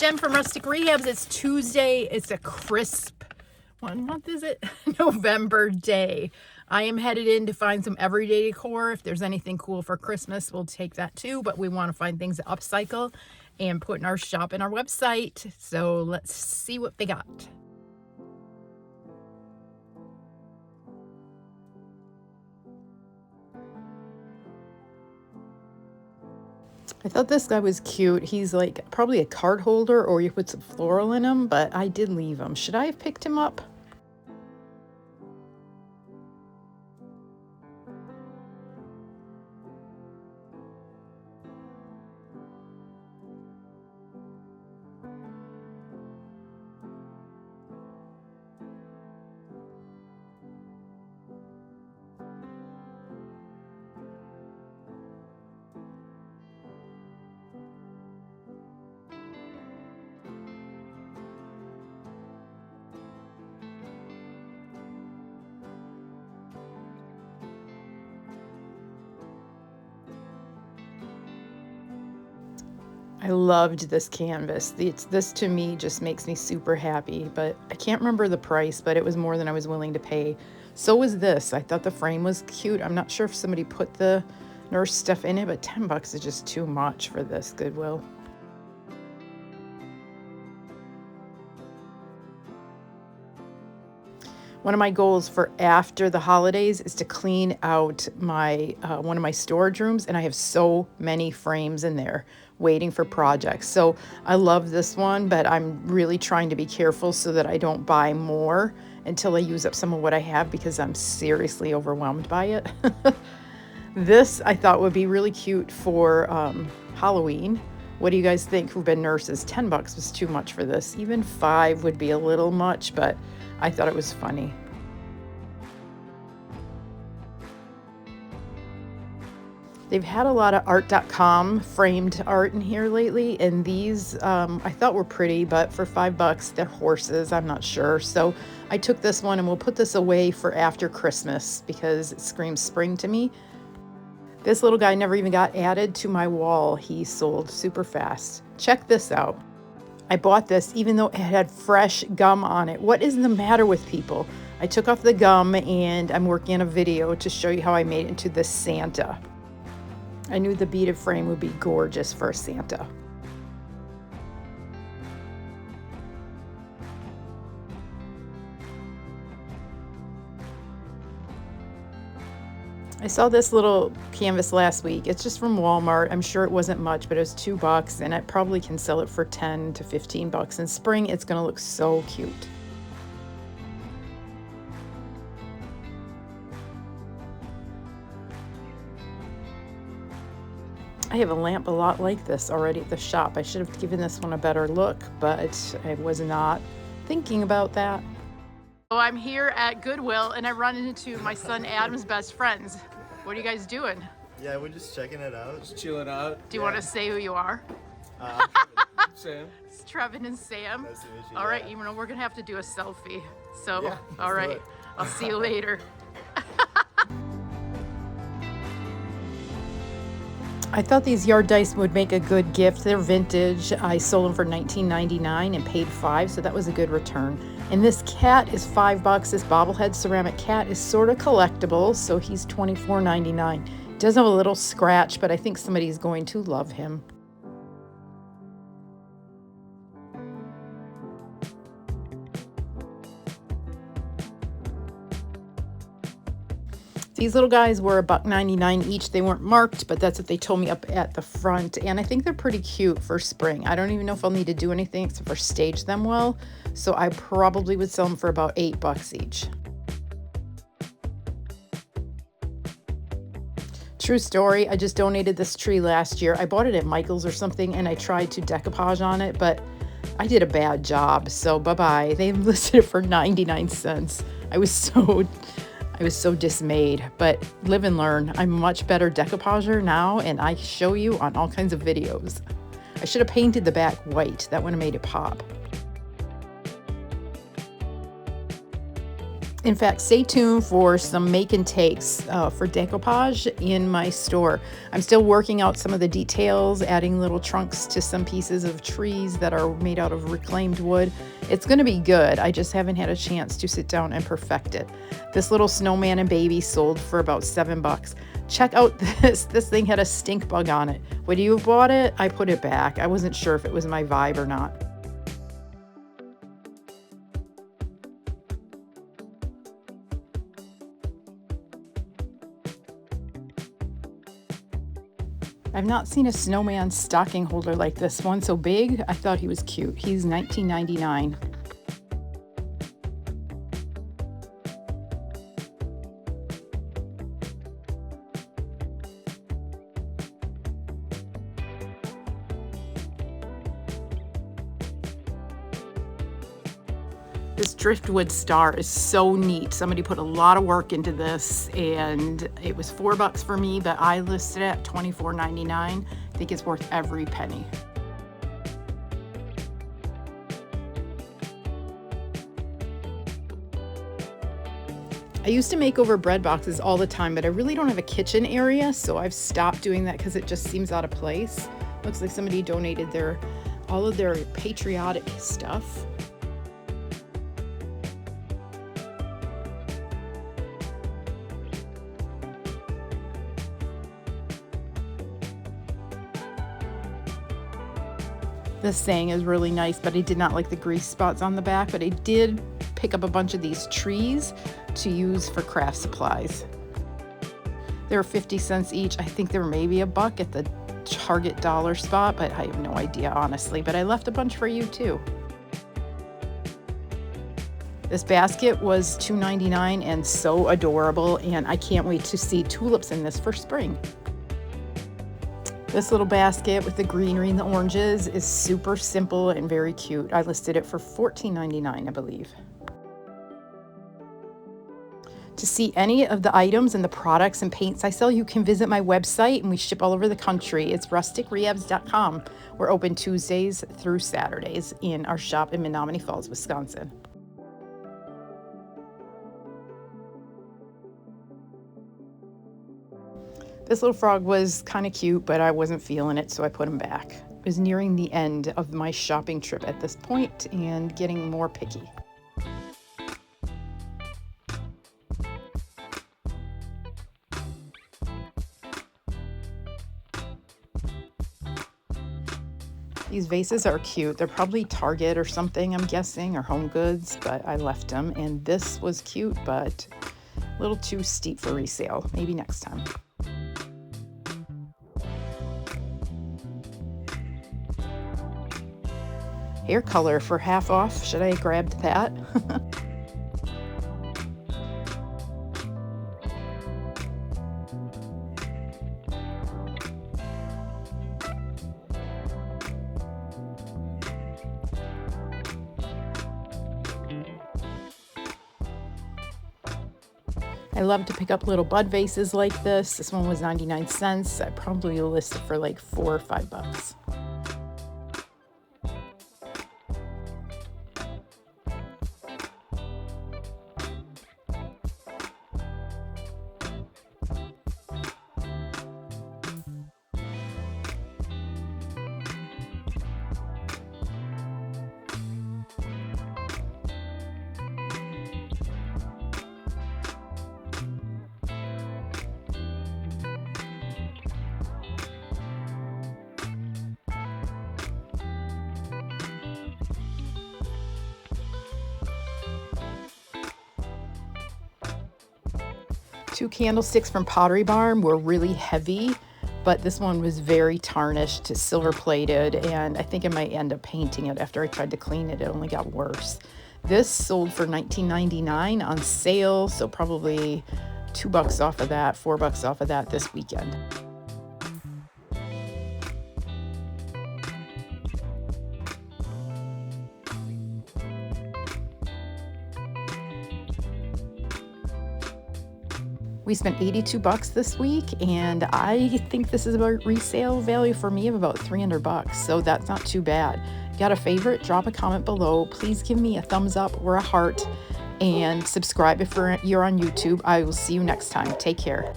Jen from Rustic Rehabs. It's Tuesday. It's a crisp, what month is it? November day. I am headed in to find some everyday decor. If there's anything cool for Christmas, we'll take that too. But we want to find things at Upcycle and put in our shop and our website. So let's see what they got. I thought this guy was cute. He's like probably a card holder, or you put some floral in him, but I did leave him. Should I have picked him up? I loved this canvas. This to me just makes me super happy, but I can't remember the price, but it was more than I was willing to pay. So was this. I thought the frame was cute. I'm not sure if somebody put the nurse stuff in it, but 10 bucks is just too much for this Goodwill. One of my goals for after the holidays is to clean out my one of my storage rooms, and I have so many frames in there waiting for projects. So I love this one, but I'm really trying to be careful so that I don't buy more until I use up some of what I have, because I'm seriously overwhelmed by it. This I thought would be really cute for Halloween. What do you guys think who've been nurses? 10 bucks was too much for this. Even 5 would be a little much, but I thought it was funny. They've had a lot of art.com framed art in here lately, and these I thought were pretty, but for 5 bucks, they're horses. I'm not sure. So I took this one, and we'll put this away for after Christmas because it screams spring to me. This little guy never even got added to my wall. He sold super fast. Check this out. I bought this even though it had fresh gum on it. What is the matter with people? I took off the gum, and I'm working on a video to show you how I made it into this Santa. I knew the beaded frame would be gorgeous for a Santa. I saw this little canvas last week. It's just from Walmart. I'm sure it wasn't much, but it was 2 bucks, and I probably can sell it for 10 to 15 bucks. In spring, it's gonna look so cute. I have a lamp a lot like this already at the shop. I should have given this one a better look, but I was not thinking about that. So I'm here at Goodwill, and I run into my son Adam's best friends. What are you guys doing? Yeah, we're just checking it out. Just chilling out. Do you want to say who you are? Sam. It's Trevin and Sam. Nice to meet you. All right, you know, we're gonna have to do a selfie. So, Yeah, all let's do right, it. I'll see you later. I thought these yard dice would make a good gift. They're vintage. I sold them for $19.99 and paid $5, so that was a good return. And this cat is 5 bucks. This bobblehead ceramic cat is sort of collectible, so he's $24.99. Does have a little scratch, but I think somebody's going to love him. These little guys were $1.99 each. They weren't marked, but that's what they told me up at the front. And I think they're pretty cute for spring. I don't even know if I'll need to do anything except for stage them well. So I probably would sell them for about 8 bucks each. True story, I just donated this tree last year. I bought it at Michael's or something, and I tried to decoupage on it, but I did a bad job. So bye-bye. They listed it for 99 cents. I was so dismayed, but live and learn. I'm a much better decoupager now, and I show you on all kinds of videos. I should have painted the back white. That would have made it pop. In fact, stay tuned for some make and takes for decoupage in my store. I'm still working out some of the details, adding little trunks to some pieces of trees that are made out of reclaimed wood. It's going to be good. I just haven't had a chance to sit down and perfect it. This little snowman and baby sold for about $7. Check out this. This thing had a stink bug on it. Would you have bought it? I put it back. I wasn't sure if it was my vibe or not. I've not seen a snowman stocking holder like this one, so big. I thought he was cute. He's $19.99. This driftwood star is so neat. Somebody put a lot of work into this, and it was $4 for me, but I listed it at $24.99. I think it's worth every penny. I used to make over bread boxes all the time, but I really don't have a kitchen area, so I've stopped doing that because it just seems out of place. Looks like somebody donated all of their patriotic stuff. This saying is really nice, but I did not like the grease spots on the back, but I did pick up a bunch of these trees to use for craft supplies. They were 50 cents each. I think they were maybe $1 at the Target dollar spot, but I have no idea, honestly. But I left a bunch for you too. This basket was $2.99 and so adorable, and I can't wait to see tulips in this for spring. This little basket with the greenery and the oranges is super simple and very cute. I listed it for $14.99, I believe. To see any of the items and the products and paints I sell, you can visit my website, and we ship all over the country. It's rusticrehabs.com. We're open Tuesdays through Saturdays in our shop in Menomonee Falls, Wisconsin. This little frog was kind of cute, but I wasn't feeling it, so I put him back. It was nearing the end of my shopping trip at this point and getting more picky. These vases are cute. They're probably Target or something, I'm guessing, or Home Goods, but I left them. And this was cute, but a little too steep for resale. Maybe next time. Hair color for half off. Should I have grabbed that? I love to pick up little bud vases like this. This one was 99 cents. I probably listed for like $4 or $5. Two candlesticks from Pottery Barn were really heavy, but this one was very tarnished, silver plated, and I think I might end up painting it after I tried to clean it. It only got worse. This sold for $19.99 on sale, so probably $2 off of that, $4 off of that this weekend. We spent $82 this week, and I think this is about resale value for me of about $300, so that's not too bad. Got a favorite? Drop a comment below. Please give me a thumbs up or a heart, and subscribe if you're on YouTube. I will see you next time. Take care.